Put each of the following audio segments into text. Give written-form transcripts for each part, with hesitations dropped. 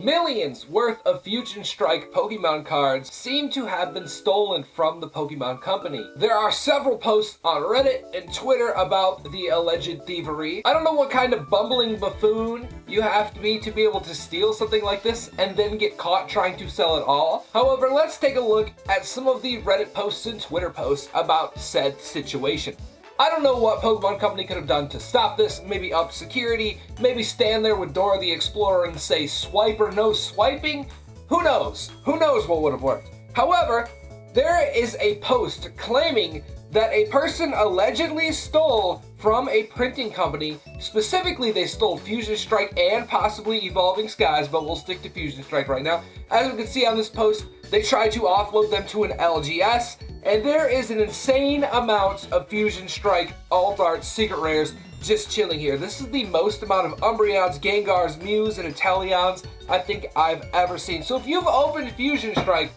Millions worth of Fusion Strike Pokemon cards seem to have been stolen from the Pokemon Company. There are several posts on Reddit and Twitter about the alleged thievery. I don't know what kind of bumbling buffoon you have to be able to steal something like this and then get caught trying to sell it all. However, let's take a look at some of the Reddit posts and Twitter posts about said situation. I don't know what Pokemon Company could have done to stop this, maybe up security, maybe stand there with Dora the Explorer and say swipe or no swiping? Who knows? Who knows what would have worked? However, there is a post claiming that a person allegedly stole from a printing company. Specifically, they stole Fusion Strike and possibly Evolving Skies, but we'll stick to Fusion Strike right now. As we can see on this post, they tried to offload them to an LGS, and there is an insane amount of Fusion Strike, Alt Art, Secret Rares just chilling here. This is the most amount of Umbreons, Gengars, Mews, and Inteleons I think I've ever seen. So if you've opened Fusion Strike,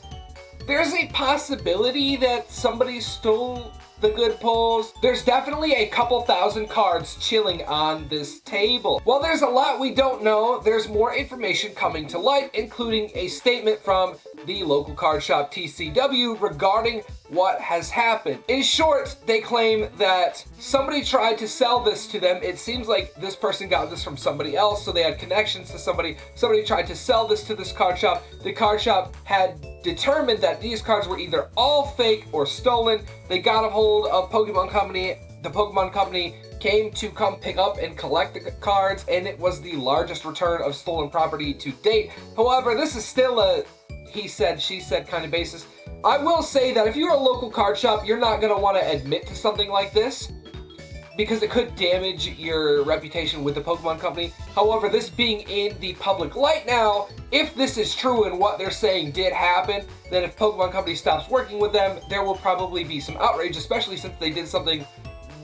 there's a possibility that somebody stole the good pulls. There's definitely a couple thousand cards chilling on this table. While there's a lot we don't know, there's more information coming to light, including a statement from the local card shop TCW regarding what has happened. In short, they claim that somebody tried to sell this to them. It seems like this person got this from somebody else, so they had connections to somebody. Somebody tried to sell this to this card shop. The card shop had determined that these cards were either all fake or stolen. They got a hold of Pokemon Company. The Pokemon Company came to come pick up and collect the cards, and it was the largest return of stolen property to date. However, this is still a he said, she said kind of basis. I will say that if you're a local card shop, you're not going to want to admit to something like this because it could damage your reputation with the Pokemon Company. However, this being in the public light now, if this is true and what they're saying did happen, then if Pokemon Company stops working with them, there will probably be some outrage, especially since they did something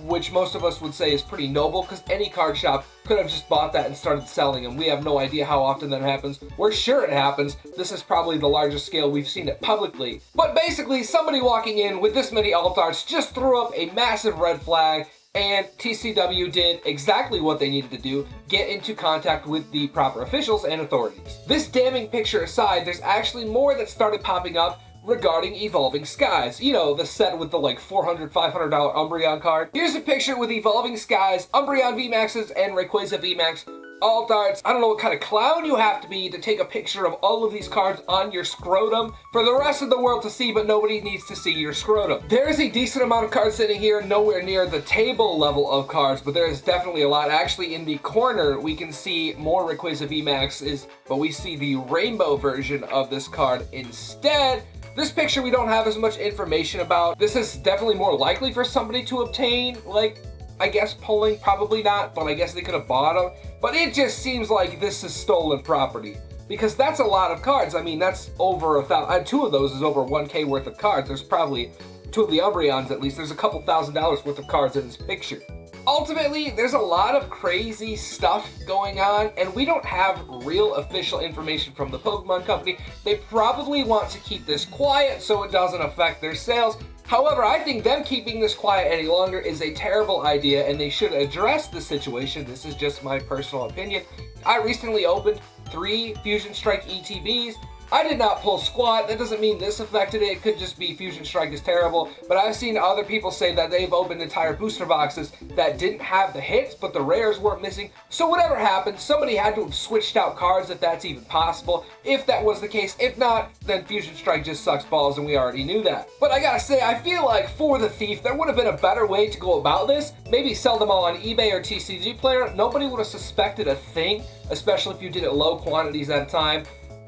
which most of us would say is pretty noble, because any card shop could have just bought that and started selling them. We have no idea how often that happens. We're sure it happens. This is probably the largest scale we've seen it publicly. But basically, somebody walking in with this many alt arts just threw up a massive red flag, and TCW did exactly what they needed to do, get into contact with the proper officials and authorities. This damning picture aside, there's actually more that started popping up regarding Evolving Skies. You know, the set with the like $400, $500 Umbreon card. Here's a picture with Evolving Skies, Umbreon VMAXs, and Rayquaza VMAX. Alt Arts. I don't know what kind of clown you have to be to take a picture of all of these cards on your scrotum for the rest of the world to see, but nobody needs to see your scrotum. There is a decent amount of cards sitting here, nowhere near the table level of cards, but there is definitely a lot. Actually, in the corner, we can see more Rayquaza VMAXs, but we see the rainbow version of this card instead. This picture we don't have as much information about. This is definitely more likely for somebody to obtain, like, I guess pulling, probably not, but I guess they could have bought them. But it just seems like this is stolen property, because that's a lot of cards. I mean, that's over 1,000, two of those is over 1K worth of cards. There's probably two of the Umbreons at least. There's a couple $1,000s worth of cards in this picture. Ultimately, there's a lot of crazy stuff going on, and we don't have real official information from the Pokemon Company. They probably want to keep this quiet so it doesn't affect their sales. However, I think them keeping this quiet any longer is a terrible idea, and they should address the situation. This is just my personal opinion. I recently opened 3 Fusion Strike ETBs. I did not pull squat. That doesn't mean this affected it. It could just be Fusion Strike is terrible. But I've seen other people say that they've opened entire booster boxes that didn't have the hits, but the rares weren't missing. So whatever happened, somebody had to have switched out cards if that's even possible. If that was the case. If not, then Fusion Strike just sucks balls, and we already knew that. But I gotta say, I feel like for the thief, there would have been a better way to go about this. Maybe sell them all on eBay or TCG Player. Nobody would have suspected a thing, especially if you did it low quantities at a time.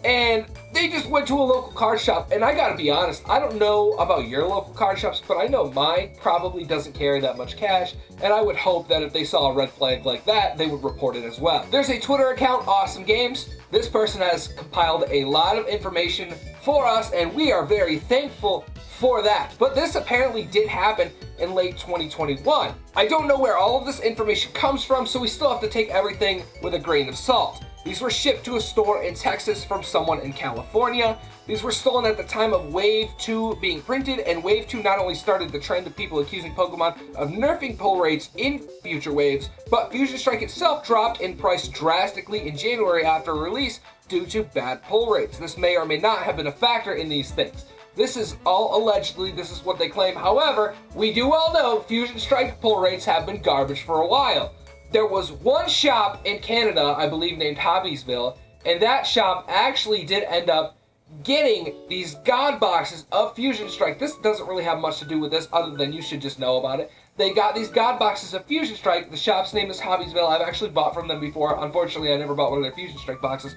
And they just went to a local card shop, and I gotta be honest, I don't know about your local card shops, but I know mine probably doesn't carry that much cash, and I would hope that if they saw a red flag like that, they would report it as well. There's a Twitter account, Awesome Games. This person has compiled a lot of information for us, and we are very thankful for that. But this apparently did happen in late 2021. I don't know where all of this information comes from, so we still have to take everything with a grain of salt. These were shipped to a store in Texas from someone in California. These were stolen at the time of Wave 2 being printed, and Wave 2 not only started the trend of people accusing Pokemon of nerfing pull rates in future waves, but Fusion Strike itself dropped in price drastically in January after release due to bad pull rates. This may or may not have been a factor in these things. This is all allegedly, this is what they claim. However, we do all know Fusion Strike pull rates have been garbage for a while. There was one shop in Canada, I believe named Hobbiesville, and that shop actually did end up getting these God boxes of Fusion Strike. This doesn't really have much to do with this other than you should just know about it. They got these God boxes of Fusion Strike. The shop's name is Hobbiesville. I've actually bought from them before. Unfortunately, I never bought one of their Fusion Strike boxes.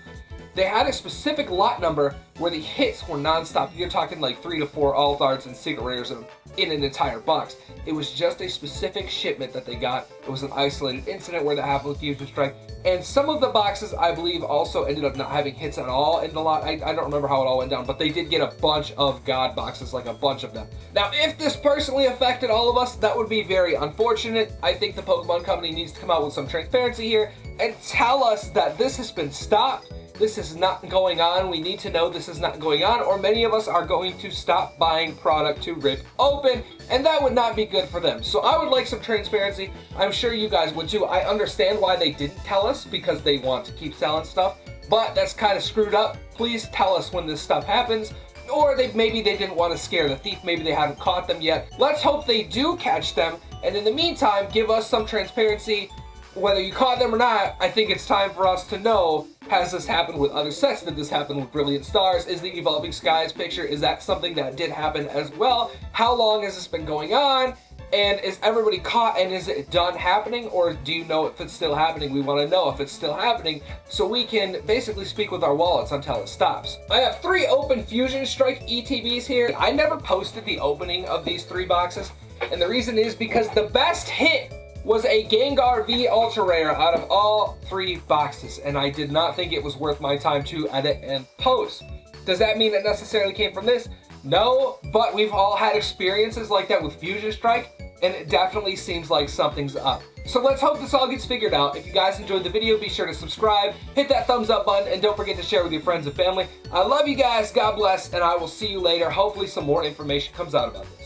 They had a specific lot number where the hits were non-stop. You're talking like 3 to 4 alt arts and secret rares in an entire box. It was just a specific shipment that they got. It was an isolated incident where that happened with Fusion Strike. And some of the boxes, I believe, also ended up not having hits at all in the lot. I don't remember how it all went down, but they did get a bunch of God boxes, like a bunch of them. Now, if this personally affected all of us, that would be very unfortunate. I think the Pokemon Company needs to come out with some transparency here and tell us that this has been stopped. This is not going on. We need to know this is not going on, or many of us are going to stop buying product to rip open, and that would not be good for them. So I would like some transparency. I'm sure you guys would too. I understand why they didn't tell us, because they want to keep selling stuff, but that's kind of screwed up. Please tell us when this stuff happens. Or maybe they didn't want to scare the thief. Maybe they haven't caught them yet. Let's hope they do catch them, and in the meantime, give us some transparency. Whether you caught them or not, I think it's time for us to know, has this happened with other sets? Did this happen with Brilliant Stars? Is the Evolving Skies picture, is that something that did happen as well? How long has this been going on? And is everybody caught, and is it done happening? Or do you know if it's still happening? We want to know if it's still happening so we can basically speak with our wallets until it stops. I have 3 open Fusion Strike ETBs here. I never posted the opening of these 3 boxes, and the reason is because the best hit was a Gengar V Ultra Rare out of all 3 boxes, and I did not think it was worth my time to edit and post. Does that mean it necessarily came from this? No, but we've all had experiences like that with Fusion Strike, and it definitely seems like something's up. So let's hope this all gets figured out. If you guys enjoyed the video, be sure to subscribe, hit that thumbs up button, and don't forget to share with your friends and family. I love you guys, God bless, and I will see you later. Hopefully some more information comes out about this.